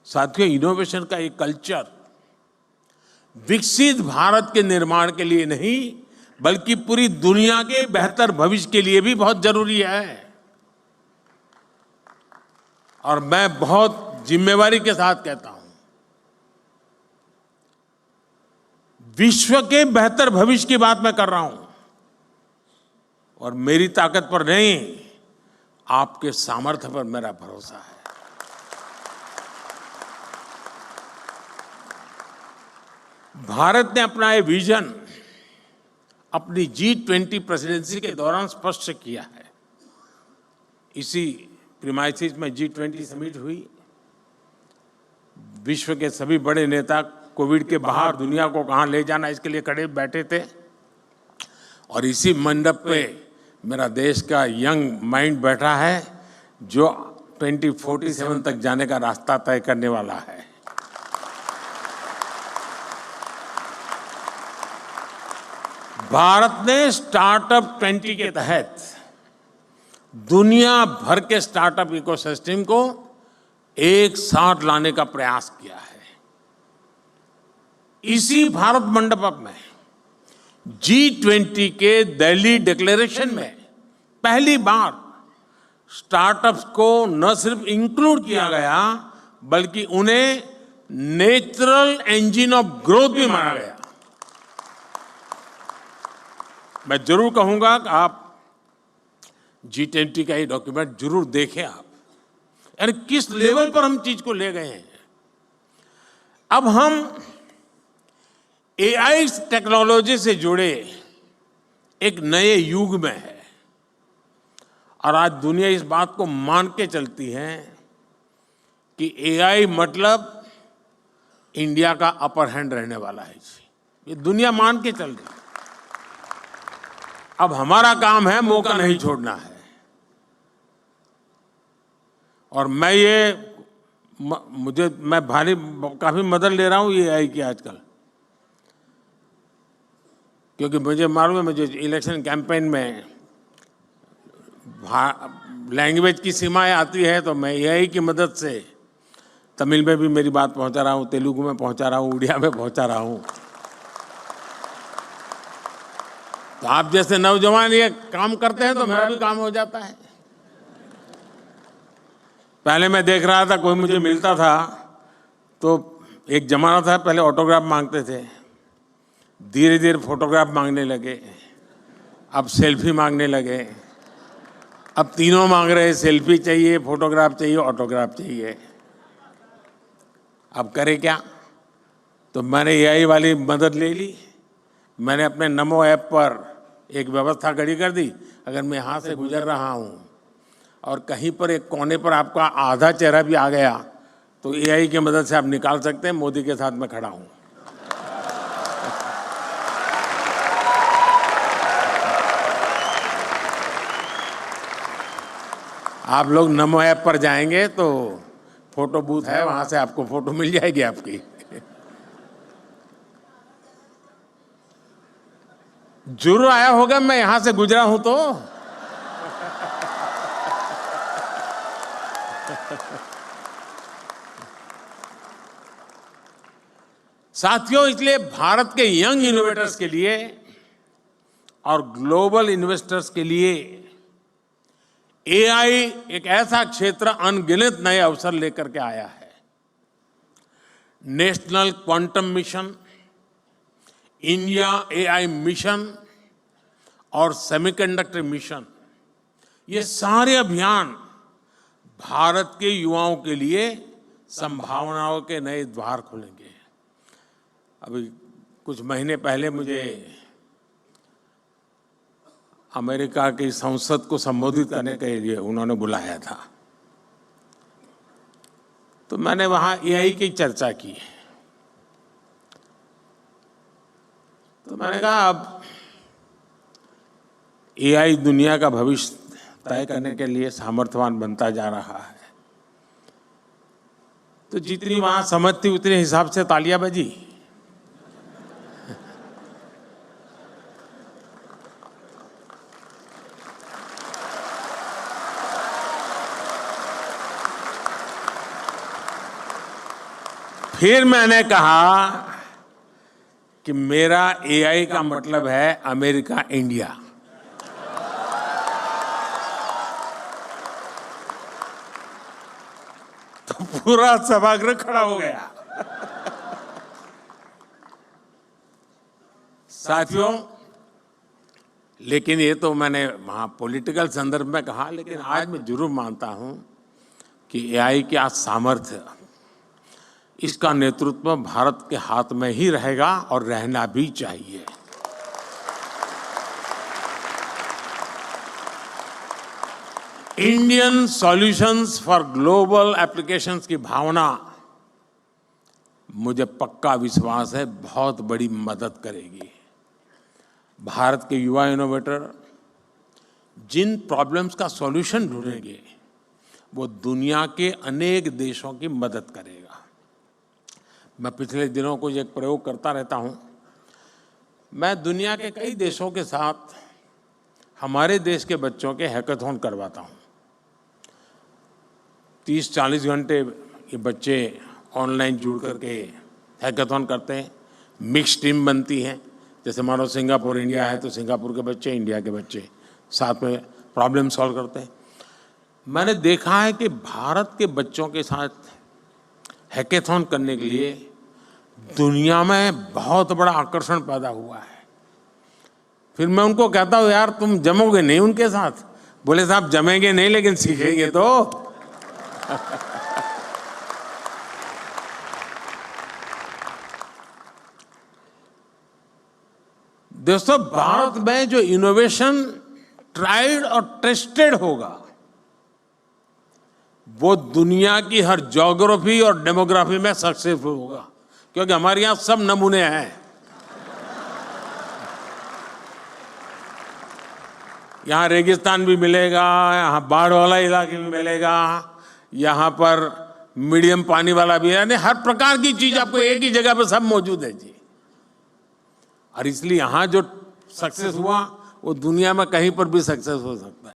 साथियों, इनोवेशन का एक कल्चर विकसित भारत के निर्माण के लिए नहीं बल्कि पूरी दुनिया के बेहतर भविष्य के लिए भी बहुत जरूरी है। और मैं बहुत जिम्मेवारी के साथ कहता हूं, विश्व के बेहतर भविष्य की बात मैं कर रहा हूं और मेरी ताकत पर नहीं, आपके सामर्थ्य पर मेरा भरोसा है। भारत ने अपना ये विजन अपनी G20 प्रेसिडेंसी के दौरान स्पष्ट किया है। इसी प्रीमाइसिस में G20 समिट हुई। विश्व के सभी बड़े नेता कोविड के बाहर दुनिया को कहां ले जाना इसके लिए खड़े बैठे थे और इसी मंडप पे मेरा देश का यंग माइंड बैठा है जो 2047 तक जाने का रास्ता तय करने वाला है। भारत ने स्टार्टअप 20 के तहत दुनिया भर के स्टार्टअप इकोसिस्टम को एक साथ लाने का प्रयास किया है। इसी भारत मंडप में G20 के दिल्ली डिक्लेरेशन में पहली बार स्टार्टअप्स को न सिर्फ इंक्लूड किया गया बल्कि उन्हें नेचुरल इंजन ऑफ ग्रोथ भी माना गया। मैं जरूर कहूंगा कि आप G20 का ये डॉक्यूमेंट जरूर देखें आप, यानी किस लेवल पर हम चीज को ले गए हैं। अब हम AI टेक्नोलॉजी से जुड़े एक नए युग में है और आज दुनिया इस बात को मान के चलती है कि AI मतलब इंडिया का अपर हैंड रहने वाला है। ये दुनिया मान के चल रही है। अब हमारा काम है मौका नहीं छोड़ना है। और मैं काफी मदद ले रहा हूं ये AI की आजकल, क्योंकि मुझे मालूम है मुझे इलेक्शन कैंपेन में लैंग्वेज की सीमाएं आती है तो मैं AI की मदद से तमिल में भी मेरी बात पहुंचा रहा हूं, तेलुगु में पहुंचा रहा हूं, उड़िया में पहुंचा रहा हूं। तो आप जैसे नौजवान ये काम करते हैं तो मेरा भी काम हो जाता है। पहले मैं देख रहा था कोई मुझे मिलता था तो एक जमाना था पहले ऑटोग्राफ मांगते थे, धीरे धीरे फोटोग्राफ मांगने लगे, अब सेल्फी मांगने लगे, अब तीनों मांग रहे, सेल्फी चाहिए, फोटोग्राफ चाहिए, ऑटोग्राफ चाहिए। अब करे क्या? तो मैंने AI वाली मदद ले ली। मैंने अपने नमो ऐप पर एक व्यवस्था खड़ी कर दी। अगर मैं यहाँ से गुजर रहा हूँ और कहीं पर एक कोने पर आपका आधा चेहरा भी आ गया तो AI की मदद से आप निकाल सकते हैं मोदी के साथ मैं खड़ा हूँ। आप लोग नमो ऐप पर जाएंगे तो फोटो बूथ है, वहां से आपको फोटो मिल जाएगी आपकी। जरूर आया होगा, मैं यहां से गुजरा हूं तो। साथियों, इसलिए भारत के यंग इनोवेटर्स के लिए और ग्लोबल इन्वेस्टर्स के लिए AI एक ऐसा क्षेत्र अनगिनत नए अवसर लेकर के आया है। National quantum mission, India AI mission और सेमीकंडक्टर मिशन, ये सारे अभियान भारत के युवाओं के लिए संभावनाओं के नए द्वार खोलेंगे। अभी कुछ महीने पहले मुझे अमेरिका की संसद को संबोधित करने के लिए उन्होंने बुलाया था, तो मैंने वहां AI की चर्चा की। तो मैंने कहा अब AI दुनिया का भविष्य तय करने के लिए सामर्थ्यवान बनता जा रहा है। तो जितनी वहां समझ थी उतने हिसाब से तालियां बजी। फिर मैंने कहा कि मेरा एआई का मतलब है अमेरिका इंडिया। तो पूरा सभागृह खड़ा हो गया। साथियों, लेकिन ये तो मैंने वहां पॉलिटिकल संदर्भ में कहा, लेकिन आज मैं जरूर मानता हूं कि एआई का सामर्थ्य, इसका नेतृत्व भारत के हाथ में ही रहेगा और रहना भी चाहिए। Indian solutions for global applications की भावना, मुझे पक्का विश्वास है, बहुत बड़ी मदद करेगी। भारत के युवा इनोवेटर जिन प्रॉब्लम्स का सॉल्यूशन ढूंढेंगे, वो दुनिया के अनेक देशों की मदद करेगा। मैं पिछले दिनों को एक प्रयोग करता रहता हूं। मैं दुनिया के कई देशों के साथ हमारे देश के बच्चों के हैकाथॉन करवाता हूं। 30-40 घंटे ये बच्चे ऑनलाइन जुड़ करके हैकाथॉन करते हैं। मिक्स टीम बनती है। जैसे मानो सिंगापुर इंडिया है तो सिंगापुर के बच्चे, इंडिया के बच्चे साथ में प्रॉब्लम सॉल्व करते हैं। मैंने देखा है कि भारत के बच्चों के साथ हैकाथॉन करने के लिए दुनिया में बहुत बड़ा आकर्षण पैदा हुआ है। फिर मैं उनको कहता हूँ, यार तुम जमोगे नहीं उनके साथ? बोले साहब जमेंगे नहीं, लेकिन सीखेंगे तो। दोस्तों, भारत में जो इनोवेशन ट्राइड और टेस्टेड होगा, वो दुनिया की हर ज्योग्राफी और डेमोग्राफी में सक्सेसफुल होगा, क्योंकि हमारे यहां सब नमूने हैं। यहाँ रेगिस्तान भी मिलेगा, यहाँ बाढ़ वाला इलाके भी मिलेगा, यहाँ पर मीडियम पानी वाला भी है, यानी हर प्रकार की चीज आपको एक ही जगह पर सब मौजूद है जी। और इसलिए यहाँ जो सक्सेस हुआ वो दुनिया में कहीं पर भी सक्सेस हो सकता है।